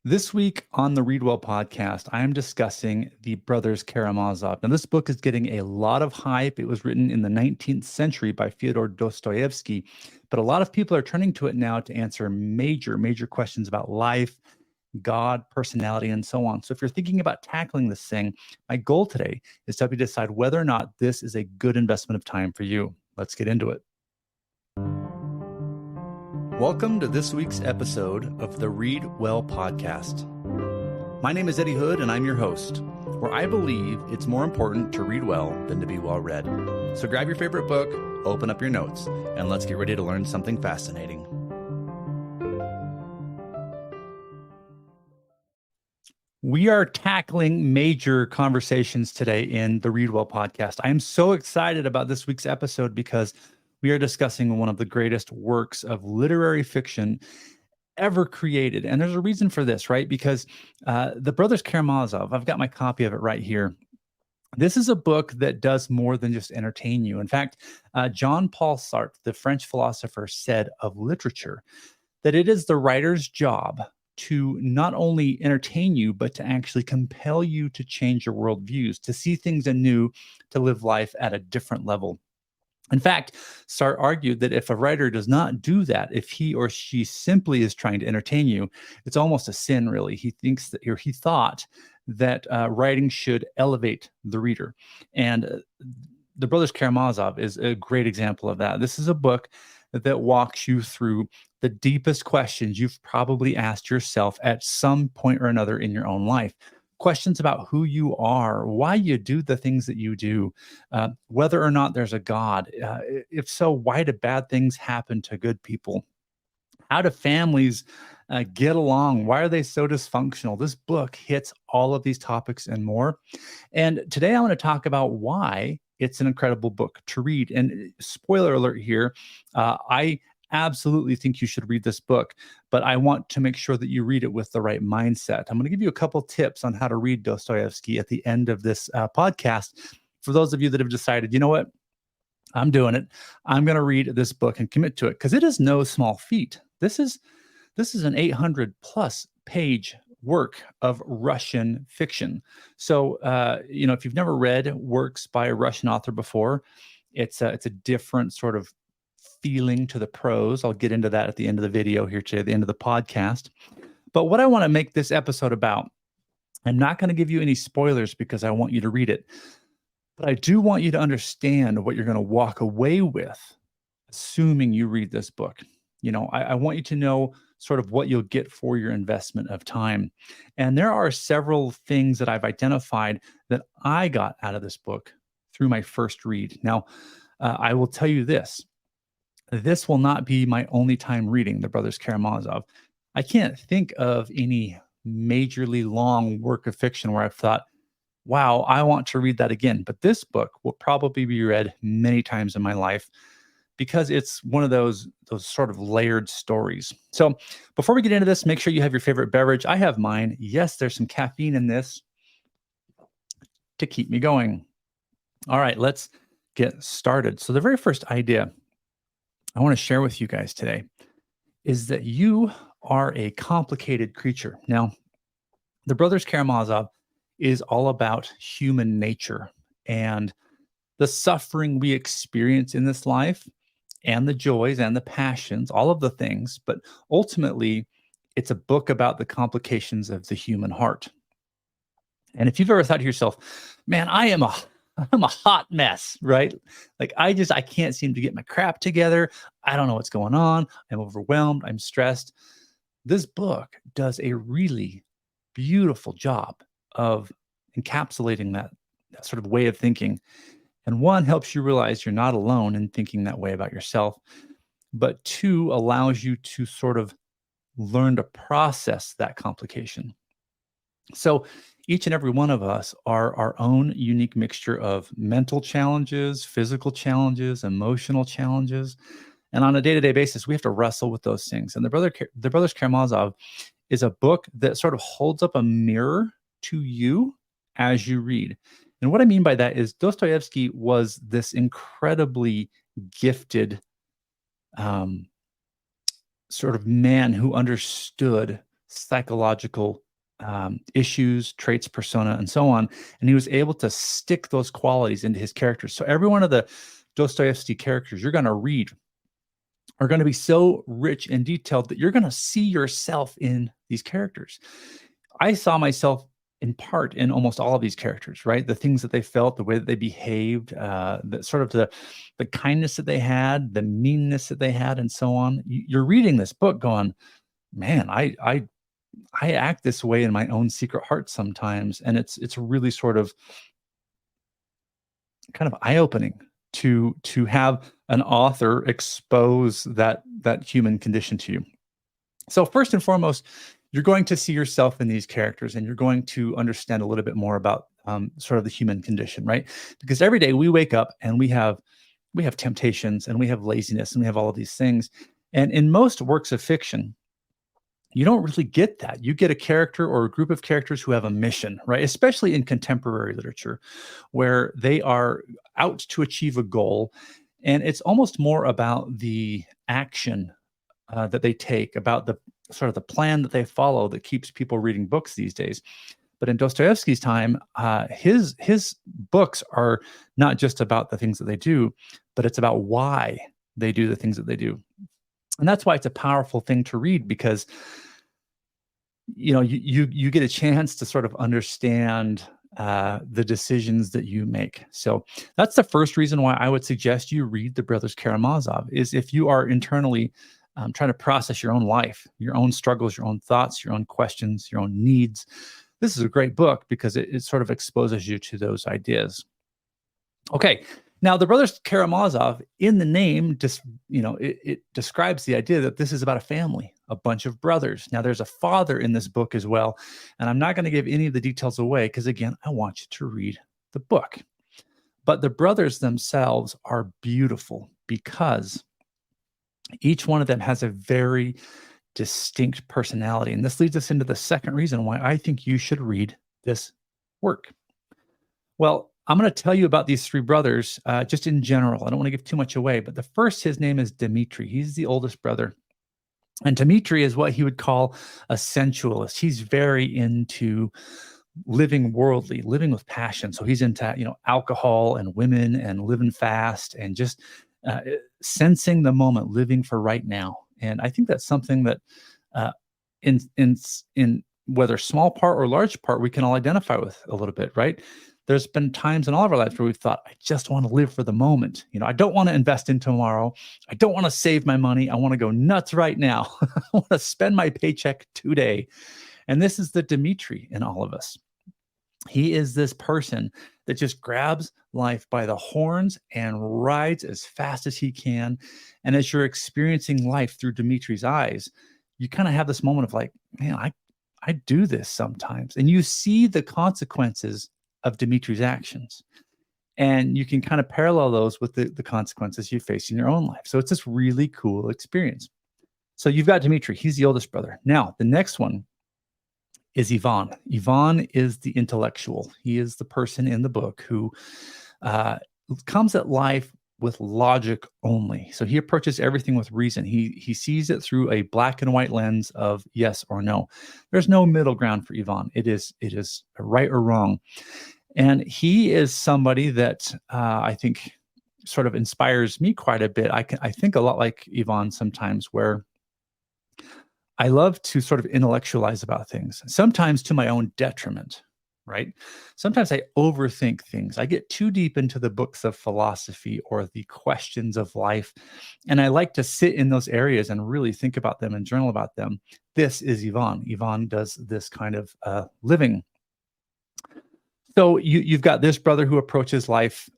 This week on the Read Well podcast, I am discussing the Brothers Karamazov. Now, this book is getting a lot of hype. It was written in the 19th century by Fyodor Dostoyevsky, but a lot of people are turning to it now to answer major questions about life, God, personality, and so on. So, if you're thinking about tackling this thing, my goal today is to help you decide whether or not this is a good investment of time for you. Let's get into it. Welcome to this week's episode of the Read Well podcast. My name is Eddie Hood, and I'm your host, where I believe it's more important to read well than to be well read. So grab your favorite book, open up your notes, and let's get ready to learn something fascinating. We are tackling major conversations today in the Read Well podcast. I am so excited about this week's episode because we are discussing one of the greatest works of literary fiction ever created. And there's a reason for this, right? Because the Brothers Karamazov, I've got my copy of it right here. This is a book that does more than just entertain you. In fact, Jean-Paul Sartre, the French philosopher, said of literature that it is the writer's job to not only entertain you, but to actually compel you to change your worldviews, to see things anew, to live life at a different level. In fact, Sartre argued that if a writer does not do that, if he or she simply is trying to entertain you, it's almost a sin, really. He thinks that, or he thought that writing should elevate the reader. And The Brothers Karamazov is a great example of that. This is a book that walks you through the deepest questions you've probably asked yourself at some point or another in your own life. Questions about who you are, why you do the things that you do, whether or not there's a God. If so, why do bad things happen to good people? How do families get along? Why are they so dysfunctional? This book hits all of these topics and more. And today I want to talk about why it's an incredible book to read. And spoiler alert here, I absolutely think you should read this book, but I want to make sure that you read it with the right mindset. I'm going to give you a couple tips on how to read Dostoyevsky at the end of this podcast. For those of you that have decided, you know what, I'm doing it. I'm going to read this book and commit to it because it is no small feat. This is an 800 plus page work of Russian fiction. So, if you've never read works by a Russian author before, it's a different sort of feeling to the prose. I'll get into that at the end of the video here today, at the end of the podcast. But what I want to make this episode about, I'm not going to give you any spoilers because I want you to read it. But I do want you to understand what you're going to walk away with, assuming you read this book. I want you to know sort of what you'll get for your investment of time. And there are several things that I've identified that I got out of this book through my first read. Now, I will tell you this. This will not be my only time reading The Brothers Karamazov. I can't think of any majorly long work of fiction where I've thought, wow, I want to read that again. But this book will probably be read many times in my life because it's one of those sort of layered stories. So before we get into this, make sure you have your favorite beverage. I have mine. Yes, there's some caffeine in this to keep me going. All right, let's get started. So the very first idea I want to share with you guys today is that you are a complicated creature. Now, The Brothers Karamazov is all about human nature and the suffering we experience in this life and the joys and the passions, all of the things. But ultimately, it's a book about the complications of the human heart. And if you've ever thought to yourself, man, I'm a hot mess, right? Like I can't seem to get my crap together. I don't know what's going on. I'm overwhelmed. I'm stressed. This book does a really beautiful job of encapsulating that sort of way of thinking. And one, helps you realize you're not alone in thinking that way about yourself. But two, allows you to sort of learn to process that complication. So each and every one of us are our own unique mixture of mental challenges, physical challenges, emotional challenges. And on a day-to-day basis, we have to wrestle with those things. And The Brothers Karamazov is a book that sort of holds up a mirror to you as you read. And what I mean by that is Dostoevsky was this incredibly gifted sort of man who understood psychological issues, traits, persona, and so on. And he was able to stick those qualities into his characters. So every one of the Dostoyevsky characters you're going to read are going to be so rich and detailed that you're going to see yourself in these characters. I saw myself in part in almost all of these characters, right? The things that they felt, the way that they behaved, the sort of the kindness that they had, the meanness that they had, and so on. You're reading this book going, man, I act this way in my own secret heart sometimes, and it's really sort of kind of eye-opening to have an author expose that human condition to you. So first and foremost, you're going to see yourself in these characters, and you're going to understand a little bit more about sort of the human condition, right? Because every day we wake up and we have temptations, and we have laziness, and we have all of these things. And in most works of fiction, you don't really get that. You get a character or a group of characters who have a mission, right? Especially in contemporary literature, where they are out to achieve a goal. And it's almost more about the action that they take, about the sort of the plan that they follow that keeps people reading books these days. But in Dostoevsky's time, his books are not just about the things that they do, but it's about why they do the things that they do. And that's why it's a powerful thing to read, because you get a chance to sort of understand the decisions that you make. So that's the first reason why I would suggest you read the Brothers Karamazov, is if you are internally trying to process your own life, your own struggles, your own thoughts, your own questions, your own needs. This is a great book because it sort of exposes you to those ideas. Okay. Now, the Brothers Karamazov, in the name, it describes the idea that this is about a family, a bunch of brothers. Now, there's a father in this book as well, and I'm not going to give any of the details away because, again, I want you to read the book. But the brothers themselves are beautiful because each one of them has a very distinct personality. And this leads us into the second reason why I think you should read this work. Well, I'm going to tell you about these three brothers just in general. I don't want to give too much away, but the first, his name is Dmitri. He's the oldest brother. And Dmitri is what he would call a sensualist. He's very into living worldly, living with passion. So he's into, alcohol and women and living fast and just sensing the moment, living for right now. And I think that's something that in whether small part or large part, we can all identify with a little bit, right? There's been times in all of our lives where we've thought, I just want to live for the moment. I don't want to invest in tomorrow. I don't want to save my money. I want to go nuts right now. I want to spend my paycheck today. And this is the Dmitri in all of us. He is this person that just grabs life by the horns and rides as fast as he can. And as you're experiencing life through Dmitri's eyes, you kind of have this moment of like, man, I do this sometimes. And you see the consequences of Dmitri's actions. And you can kind of parallel those with the consequences you face in your own life. So it's this really cool experience. So you've got Dmitri. He's the oldest brother. Now, the next one is Ivan. Ivan is the intellectual. He is the person in the book who comes at life with logic only. So he approaches everything with reason. He sees it through a black and white lens of yes or no. There's no middle ground for Ivan. It is right or wrong. And he is somebody that I think sort of inspires me quite a bit. I think a lot like Ivan sometimes, where I love to sort of intellectualize about things, sometimes to my own detriment, right? Sometimes I overthink things. I get too deep into the books of philosophy or the questions of life, and I like to sit in those areas and really think about them and journal about them. This is Ivan. Ivan does this kind of living. So you've got this brother who approaches life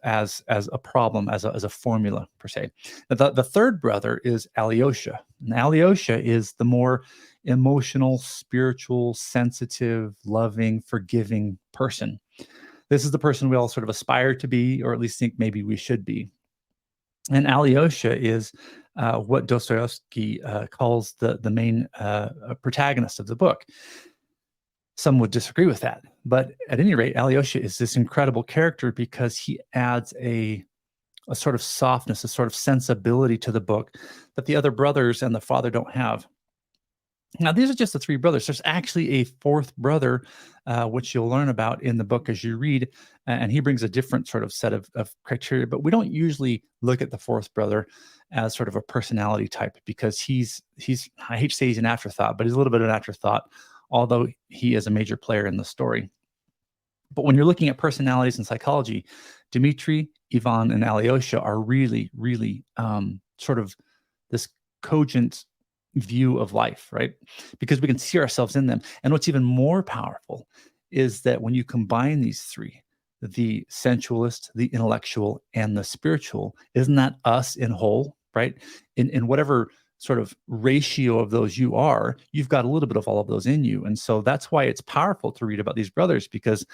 as a problem, as a formula per se. The third brother is Alyosha. And Alyosha is the more emotional, spiritual, sensitive, loving, forgiving person. This is the person we all sort of aspire to be, or at least think maybe we should be. And Alyosha is what Dostoyevsky calls the main protagonist of the book. Some would disagree with that. But at any rate, Alyosha is this incredible character because he adds a sort of softness, a sort of sensibility to the book that the other brothers and the father don't have. Now, these are just the three brothers. There's actually a fourth brother, which you'll learn about in the book as you read, and he brings a different sort of set of criteria. But we don't usually look at the fourth brother as sort of a personality type because he's I hate to say he's an afterthought, but he's a little bit of an afterthought, although he is a major player in the story. But when you're looking at personalities in psychology, Dmitri, Ivan, and Alyosha are really, really sort of this cogent view of life, right? Because we can see ourselves in them. And what's even more powerful is that when you combine these three, the sensualist, the intellectual, and the spiritual, isn't that us in whole, right? In whatever sort of ratio of those you are, you've got a little bit of all of those in you. And so that's why it's powerful to read about these brothers, because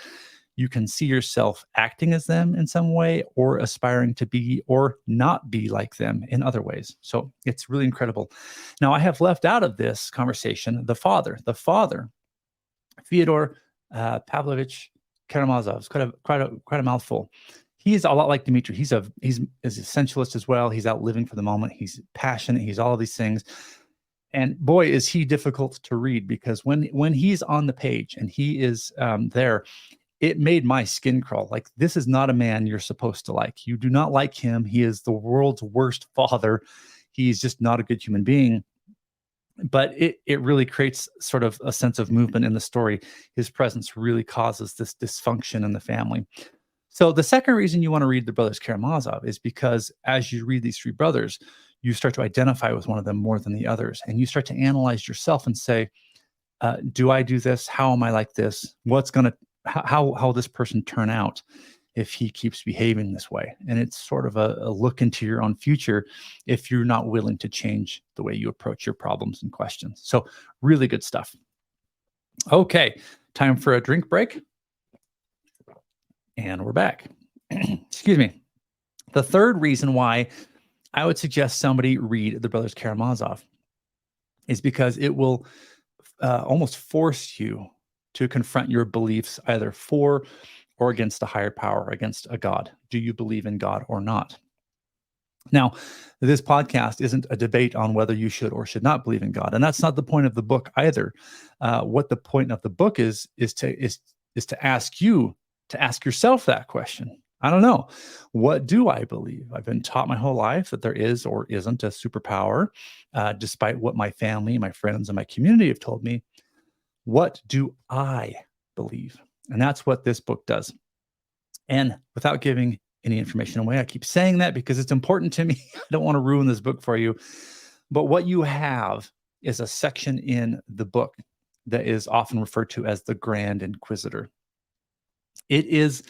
you can see yourself acting as them in some way or aspiring to be or not be like them in other ways. So it's really incredible. Now, I have left out of this conversation the father, Fyodor Pavlovich Karamazov. It's quite a mouthful. He's a lot like Dmitri. He's a sensualist as well. He's out living for the moment. He's passionate. He's all of these things. And boy, is he difficult to read, because when he's on the page and he is there, it made my skin crawl. Like, this is not a man you're supposed to like. You do not like him. He is the world's worst father. He's just not a good human being. But it really creates sort of a sense of movement in the story. His presence really causes this dysfunction in the family. So the second reason you want to read the Brothers Karamazov is because as you read these three brothers, you start to identify with one of them more than the others. And you start to analyze yourself and say, do I do this? How am I like this? How will this person turn out if he keeps behaving this way? And it's sort of a look into your own future if you're not willing to change the way you approach your problems and questions. So really good stuff. Okay, time for a drink break. And we're back. Excuse me. The third reason why I would suggest somebody read the Brothers Karamazov is because it will almost force you to confront your beliefs either for or against a higher power, against a God. Do you believe in God or not? Now, this podcast isn't a debate on whether you should or should not believe in God, and that's not the point of the book either. What the point of the book is to ask you to ask yourself that question. I don't know. What do I believe? I've been taught my whole life that there is or isn't a superpower, despite what my family, my friends, and my community have told me. What do I believe? And that's what this book does. And without giving any information away, I keep saying that because it's important to me. I don't want to ruin this book for you. But what you have is a section in the book that is often referred to as the Grand Inquisitor. It is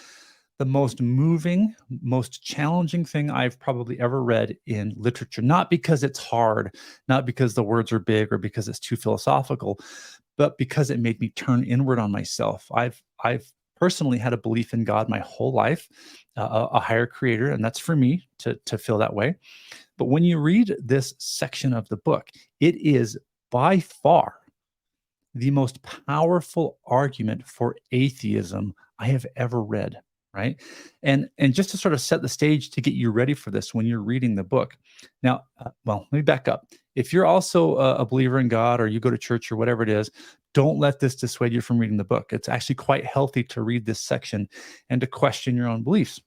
the most moving, most challenging thing I've probably ever read in literature, not because it's hard, not because the words are big or because it's too philosophical, but because it made me turn inward on myself. I've personally had a belief in God my whole life, a higher creator, and that's for me to feel that way. But when you read this section of the book, it is by far the most powerful argument for atheism I have ever read, right? And just to sort of set the stage to get you ready for this when you're reading the book. Now, well, let me back up. If you're also a believer in God or you go to church or whatever it is, don't let this dissuade you from reading the book. It's actually quite healthy to read this section and to question your own beliefs.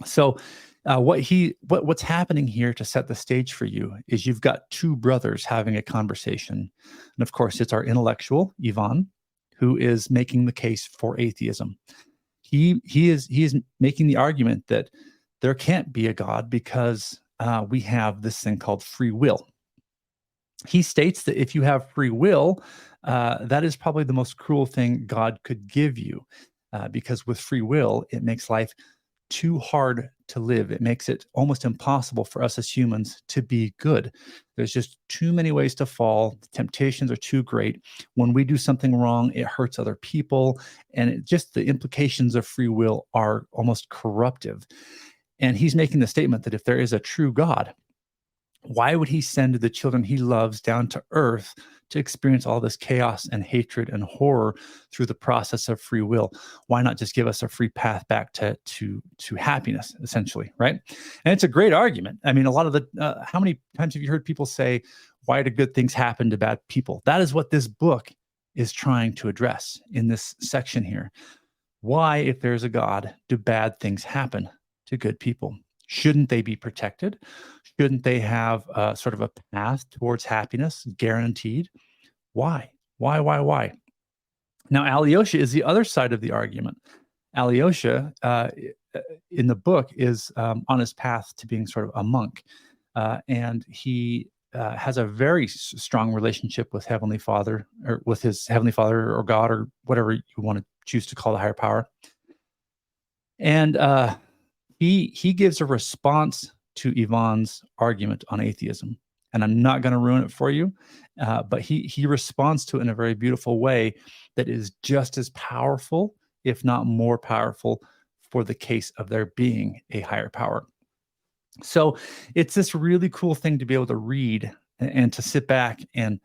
So what's happening here to set the stage for you is you've got two brothers having a conversation. And of course, it's our intellectual, Ivan, who is making the case for atheism. He is making the argument that there can't be a God because we have this thing called free will. He states that if you have free will, that is probably the most cruel thing God could give you, because with free will, it makes life too hard to live. It makes it almost impossible for us as humans to be good. There's just too many ways to fall. The temptations are too great. When we do something wrong, it hurts other people. And just the implications of free will are almost corruptive. And he's making the statement that if there is a true God, why would he send the children he loves down to earth to experience all this chaos and hatred and horror through the process of free will? Why not just give us a free path back to happiness, essentially, right? And it's a great argument. I mean, a lot of how many times have you heard people say, Why do good things happen to bad people? That is what this book is trying to address in this section here. Why, if there's a God, do bad things happen to good people? Shouldn't they be protected? Shouldn't they have sort of a path towards happiness guaranteed? Why? Why? Now, Alyosha is the other side of the argument. Alyosha, in the book, is on his path to being sort of a monk. And he has a very strong relationship with Heavenly Father, or with his Heavenly Father or God, or whatever you want to choose to call the higher power. And he gives a response to Ivan's argument on atheism. And I'm not going to ruin it for you, but he responds to it in a very beautiful way that is just as powerful, if not more powerful, for the case of there being a higher power. So it's this really cool thing to be able to read and to sit back and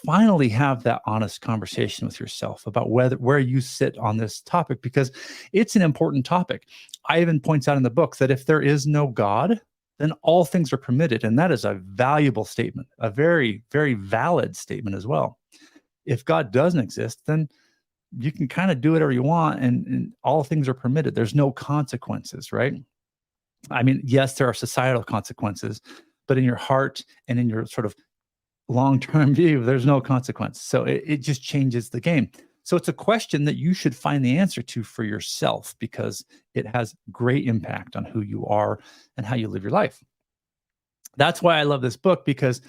finally have that honest conversation with yourself about where you sit on this topic, because it's an important topic. Ivan points out in the book that if there is no God, then all things are permitted. And that is a valuable statement, a very, very valid statement as well. If God doesn't exist, then you can kind of do whatever you want and all things are permitted. There's no consequences, right? I mean, yes, there are societal consequences, but in your heart and in your sort of long-term view, there's no consequence. So it just changes the game. So it's a question that you should find the answer to for yourself, because it has great impact on who you are and how you live your life. That's why I love this book, because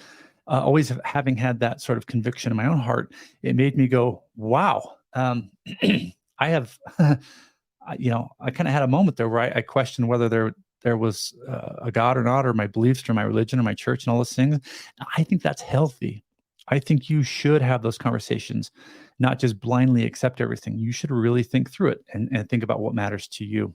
always having had that sort of conviction in my own heart, it made me go, wow, I have, I kind of had a moment there where I questioned whether there was a God or not, or my beliefs, or my religion, or my church, and all those things. I think that's healthy. I think you should have those conversations, not just blindly accept everything. You should really think through it and think about what matters to you.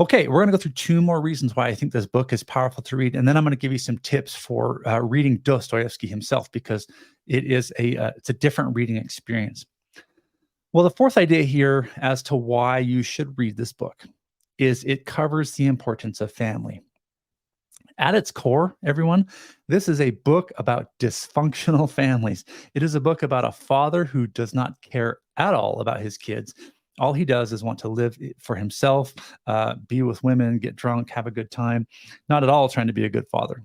Okay, we're going to go through 2 more reasons why I think this book is powerful to read, and then I'm going to give you some tips for reading Dostoyevsky himself, because it's a different reading experience. Well, the fourth idea here as to why you should read this book is it covers the importance of family. At its core, everyone, this is a book about dysfunctional families. It is a book about a father who does not care at all about his kids. All he does is want to live for himself, be with women, get drunk, have a good time, not at all trying to be a good father.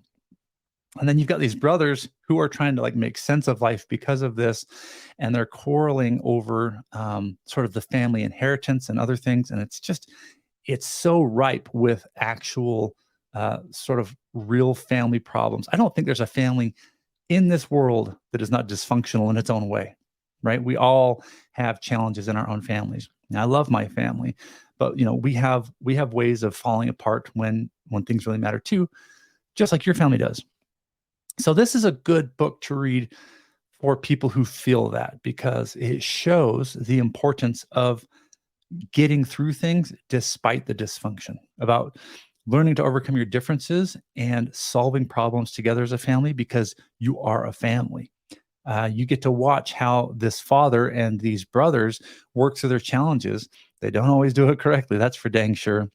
And then you've got these brothers who are trying to make sense of life because of this, and they're quarreling over sort of the family inheritance and other things. And it's so ripe with actual sort of real family problems. I don't think there's a family in this world that is not dysfunctional in its own way, right? We all have challenges in our own families. Now, I love my family, but we have ways of falling apart when things really matter too, just like your family does. So this is a good book to read for people who feel that, because it shows the importance of getting through things despite the dysfunction, about learning to overcome your differences and solving problems together as a family, because you are a family. You get to watch how this father and these brothers work through their challenges. They don't always do it correctly, that's for dang sure.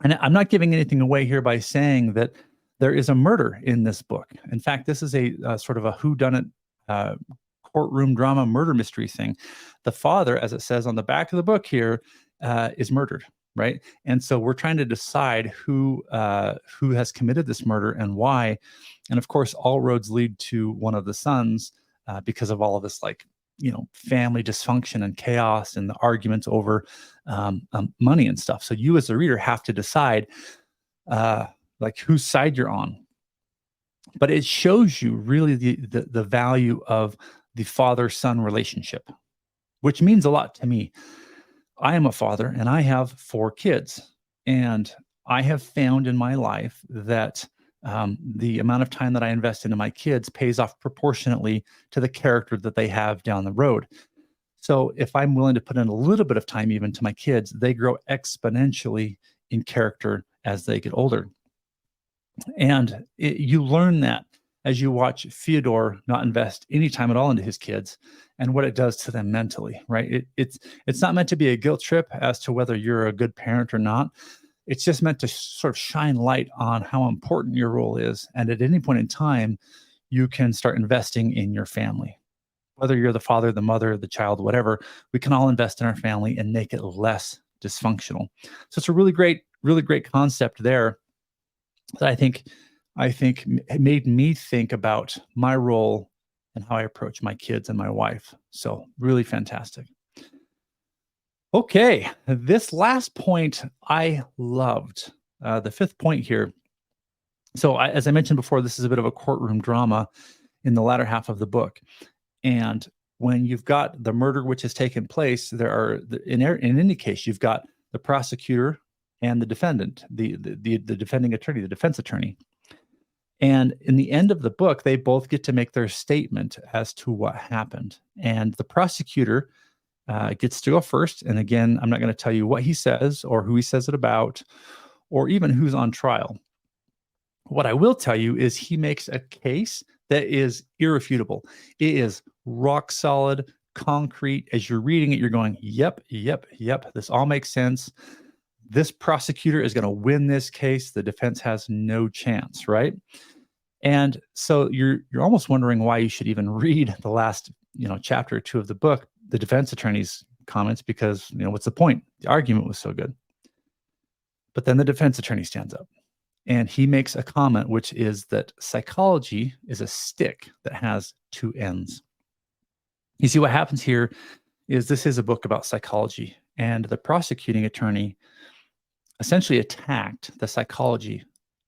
And I'm not giving anything away here by saying that there is a murder in this book. In fact, this is a sort of a whodunit courtroom drama murder mystery thing. The father, as it says on the back of the book here, is murdered, right? And so we're trying to decide who has committed this murder and why. And of course, all roads lead to one of the sons, because of all of this, family dysfunction and chaos and the arguments over money and stuff. So you as the reader have to decide whose side you're on. But it shows you really the value of the father-son relationship, which means a lot to me. I am a father and I have 4 kids, and I have found in my life that the amount of time that I invest into my kids pays off proportionately to the character that they have down the road. So if I'm willing to put in a little bit of time even to my kids, they grow exponentially in character as they get older. And you learn that as you watch Fyodor not invest any time at all into his kids and what it does to them mentally, right? It's not meant to be a guilt trip as to whether you're a good parent or not. It's just meant to sort of shine light on how important your role is. And at any point in time, you can start investing in your family. Whether you're the father, the mother, the child, whatever, we can all invest in our family and make it less dysfunctional. So it's a really great concept there that I think made me think about my role and how I approach my kids and my wife. So really fantastic. Okay, this last point I loved. The fifth point here. So as I mentioned before, this is a bit of a courtroom drama in the latter half of the book. And when you've got the murder which has taken place, there are in any case you've got the prosecutor and the defendant, the defending attorney, the defense attorney. And in the end of the book, they both get to make their statement as to what happened. And the prosecutor gets to go first. And again, I'm not going to tell you what he says or who he says it about, or even who's on trial. What I will tell you is he makes a case that is irrefutable. It is rock solid, concrete. As you're reading it, you're going, yep, this all makes sense. This prosecutor is going to win this case. The defense has no chance, right? And so you're almost wondering why you should even read the last, chapter or two of the book, the defense attorney's comments, because, what's the point? The argument was so good. But then the defense attorney stands up and he makes a comment, which is that psychology is a stick that has two ends. You see, what happens here is this is a book about psychology, and the prosecuting attorney essentially attacked the psychology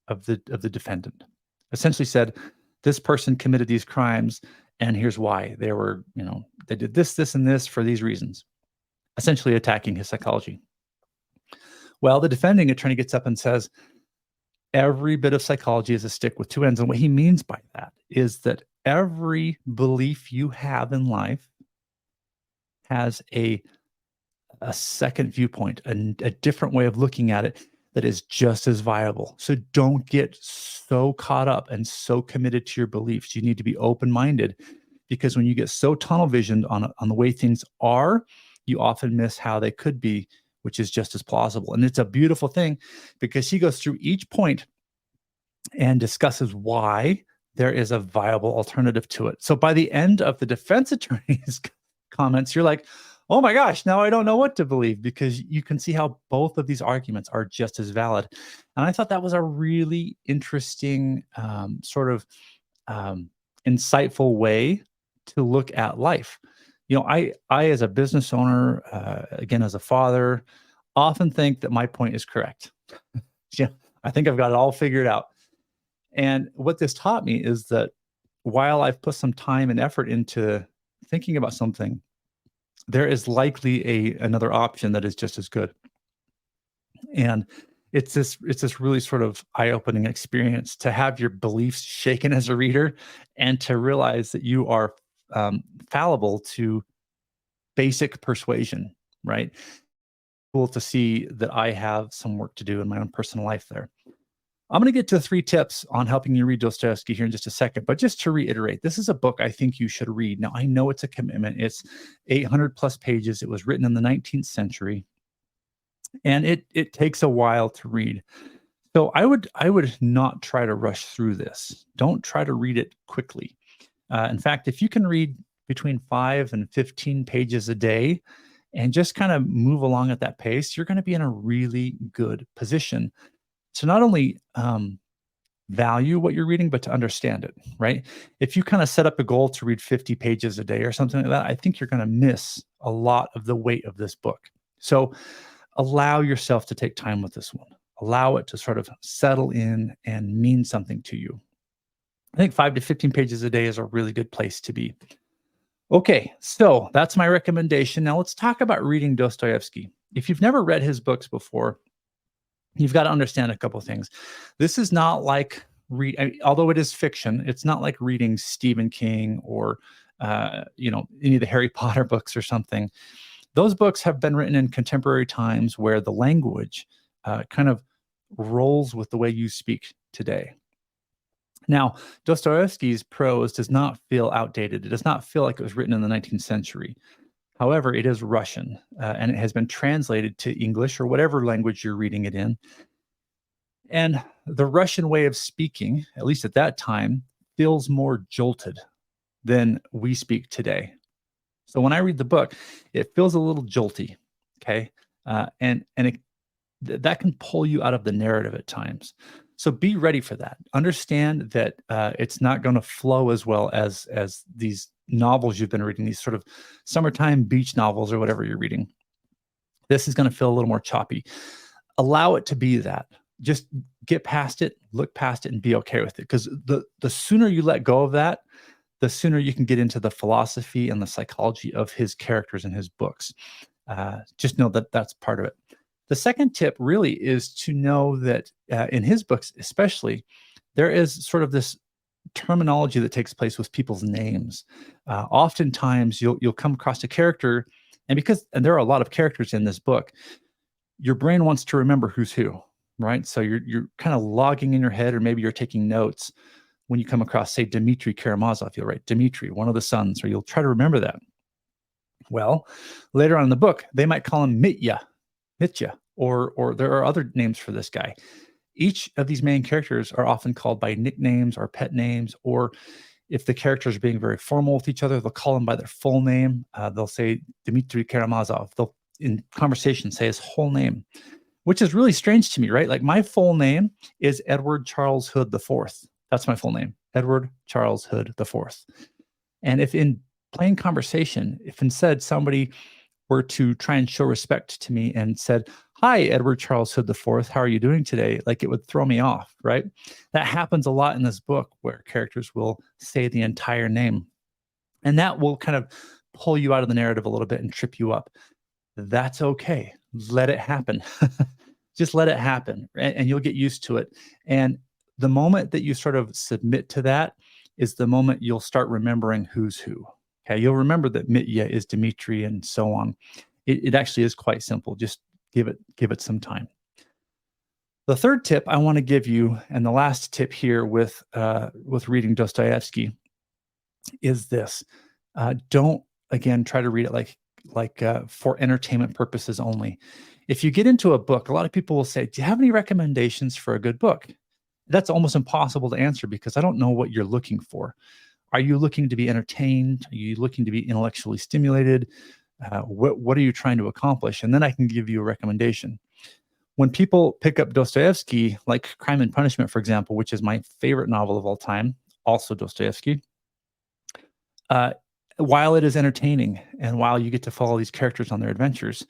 of the defendant. Essentially said, this person committed these crimes, and here's why. They did this, and this for these reasons. Essentially attacking his psychology. Well, the defending attorney gets up and says, every bit of psychology is a stick with two ends. And what he means by that is that every belief you have in life has a second viewpoint, a different way of looking at it that is just as viable. So don't get so caught up and so committed to your beliefs. You need to be open-minded, because when you get so tunnel visioned on the way things are, you often miss how they could be, which is just as plausible. And it's a beautiful thing, because he goes through each point and discusses why there is a viable alternative to it. So by the end of the defense attorney's comments, you're like, oh my gosh, now I don't know what to believe, because you can see how both of these arguments are just as valid. And I thought that was a really interesting, insightful way to look at life. I as a business owner, again, as a father, often think that my point is correct. I think I've got it all figured out. And what this taught me is that while I've put some time and effort into thinking about something, there is likely another option that is just as good. And it's this really sort of eye-opening experience to have your beliefs shaken as a reader, and to realize that you are fallible to basic persuasion, right? Cool to see that I have some work to do in my own personal life there. I'm going to get to 3 tips on helping you read Dostoyevsky here in just a second, but just to reiterate, this is a book I think you should read. Now, I know it's a commitment. It's 800 plus pages. It was written in the 19th century, and it takes a while to read. So I would not try to rush through this. Don't try to read it quickly. In fact, if you can read between 5 and 15 pages a day and just kind of move along at that pace, you're going to be in a really good position to not only value what you're reading, but to understand it, right? If you kind of set up a goal to read 50 pages a day or something like that, I think you're going to miss a lot of the weight of this book. So allow yourself to take time with this one. Allow it to sort of settle in and mean something to you. I think 5 to 15 pages a day is a really good place to be. Okay, so that's my recommendation. Now let's talk about reading Dostoyevsky. If you've never read his books before, you've got to understand a couple of things. This is not like although it is fiction, it's not like reading Stephen King or any of the Harry Potter books or something. Those books have been written in contemporary times where the language kind of rolls with the way you speak today. Now, Dostoyevsky's prose does not feel outdated. It does not feel like it was written in the 19th century. However, it is Russian, and it has been translated to English or whatever language you're reading it in. And the Russian way of speaking, at least at that time, feels more jolted than we speak today. So when I read the book, it feels a little jolty, okay? That can pull you out of the narrative at times. So be ready for that. Understand that it's not going to flow as well as these novels you've been reading, these sort of summertime beach novels or whatever you're reading. This is going to feel a little more choppy. Allow it to be that. Just get past it, look past it, and be okay with it. Because the sooner you let go of that, the sooner you can get into the philosophy and the psychology of his characters in his books. Just know that that's part of it. The second tip really is to know that in his books, especially, there is sort of this terminology that takes place with people's names. Oftentimes, you'll come across a character, and there are a lot of characters in this book, your brain wants to remember who's who, right? So you're kind of logging in your head, or maybe you're taking notes. When you come across, say, Dmitry Karamazov, you'll write Dmitry, one of the sons, or you'll try to remember that. Well, later on in the book, they might call him Mitya, or there are other names for this guy. Each of these main characters are often called by nicknames or pet names, or if the characters are being very formal with each other, they'll call him by their full name. They'll say Dmitry Karamazov. They'll, in conversation, say his whole name, which is really strange to me, right? Like, my full name is Edward Charles Hood IV. That's my full name, Edward Charles Hood IV. And if in plain conversation, if instead somebody were to try and show respect to me and said, "Hi, Edward Charles Hood IV, how are you doing today?" Like, it would throw me off, right? That happens a lot in this book, where characters will say the entire name. And that will kind of pull you out of the narrative a little bit and trip you up. That's okay. Let it happen. Just let it happen, and you'll get used to it. And the moment that you sort of submit to that is the moment you'll start remembering who's who. Okay, you'll remember that Mitya is Dmitry and so on. It actually is quite simple. Just give it some time. The third tip I want to give you, and the last tip here with reading Dostoyevsky, is this: don't, again, try to read it like for entertainment purposes only. If you get into a book, a lot of people will say, "Do you have any recommendations for a good book?" That's almost impossible to answer, because I don't know what you're looking for. Are you looking to be entertained? Are you looking to be intellectually stimulated? What are you trying to accomplish? And then I can give you a recommendation. When people pick up Dostoyevsky, like Crime and Punishment, for example, which is my favorite novel of all time, also Dostoyevsky, while it is entertaining and while you get to follow these characters on their adventures,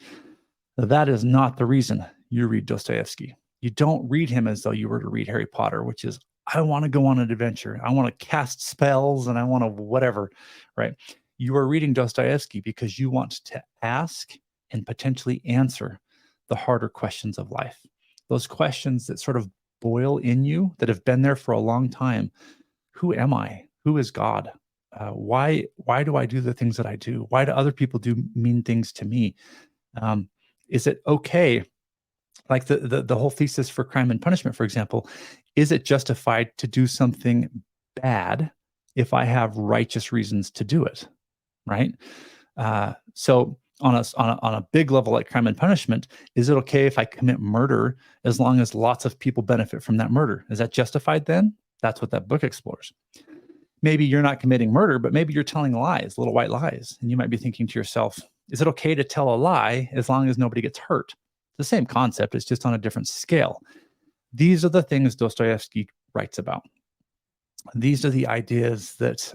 that is not the reason you read Dostoyevsky. You don't read him as though you were to read Harry Potter, which is, I want to go on an adventure. I want to cast spells and I want to whatever, right? You are reading Dostoyevsky because you want to ask and potentially answer the harder questions of life. Those questions that sort of boil in you, that have been there for a long time. Who am I? Who is God? Why do I do the things that I do? Why do other people do mean things to me? Is it okay? Like the whole thesis for Crime and Punishment, for example, is it justified to do something bad if I have righteous reasons to do it, right? So on a big level, like Crime and Punishment, is it okay if I commit murder as long as lots of people benefit from that murder? Is that justified then? That's what that book explores. Maybe you're not committing murder, but maybe you're telling lies, little white lies. And you might be thinking to yourself, is it okay to tell a lie as long as nobody gets hurt? The same concept, it's just on a different scale. These are the things Dostoyevsky writes about. These are the ideas that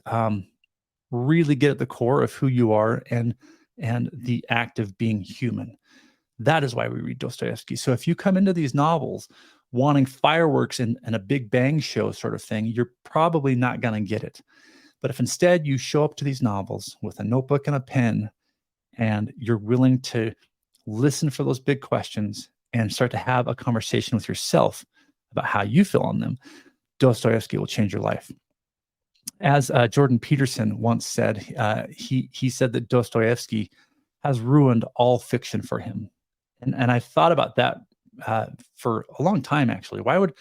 really get at the core of who you are and the act of being human. That is why we read Dostoyevsky. So if you come into these novels wanting fireworks and a big bang show sort of thing, you're probably not going to get it. But if instead you show up to these novels with a notebook and a pen, and you're willing to listen for those big questions and start to have a conversation with yourself about how you feel on them, Dostoyevsky will change your life. As Jordan Peterson once said, he said that Dostoyevsky has ruined all fiction for him. And I thought about that for a long time, actually. Why would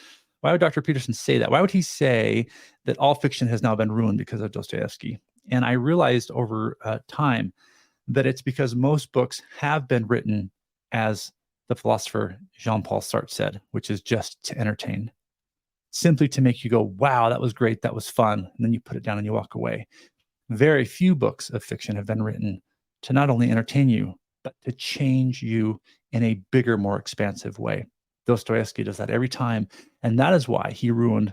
Dr. Peterson say that? Why would he say that all fiction has now been ruined because of Dostoyevsky? And I realized over time that it's because most books have been written as the philosopher Jean-Paul Sartre said, which is just to entertain, simply to make you go, wow, that was great, that was fun. And then you put it down and you walk away. Very few books of fiction have been written to not only entertain you, but to change you in a bigger, more expansive way. Dostoyevsky does that every time. And that is why he ruined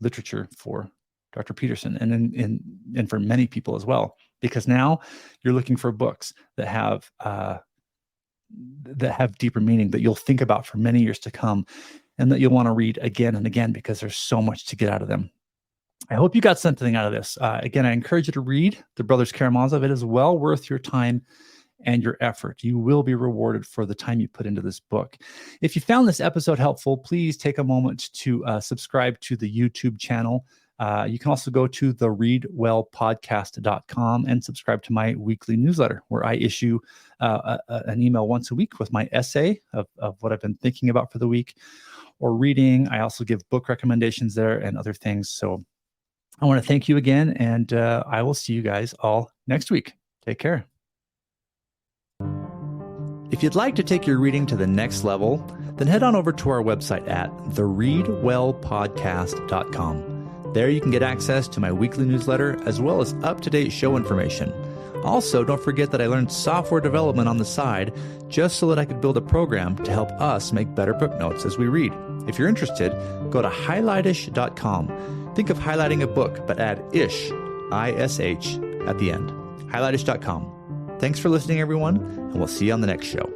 literature for Dr. Peterson and for many people as well. Because now you're looking for books that have deeper meaning that you'll think about for many years to come, and that you'll want to read again and again because there's so much to get out of them. I hope you got something out of this. Again, I encourage you to read The Brothers Karamazov. It is well worth your time and your effort. You will be rewarded for the time you put into this book. If you found this episode helpful, please take a moment to subscribe to the YouTube channel. You can also go to thereadwellpodcast.com and subscribe to my weekly newsletter, where I issue an email once a week with my essay of what I've been thinking about for the week or reading. I also give book recommendations there and other things. So I want to thank you again, and I will see you guys all next week. Take care. If you'd like to take your reading to the next level, then head on over to our website at thereadwellpodcast.com. There you can get access to my weekly newsletter as well as up-to-date show information. Also, don't forget that I learned software development on the side just so that I could build a program to help us make better book notes as we read. If you're interested, go to highlightish.com. Think of highlighting a book, but add ish, I-S-H, at the end. highlightish.com. Thanks for listening, everyone, and we'll see you on the next show.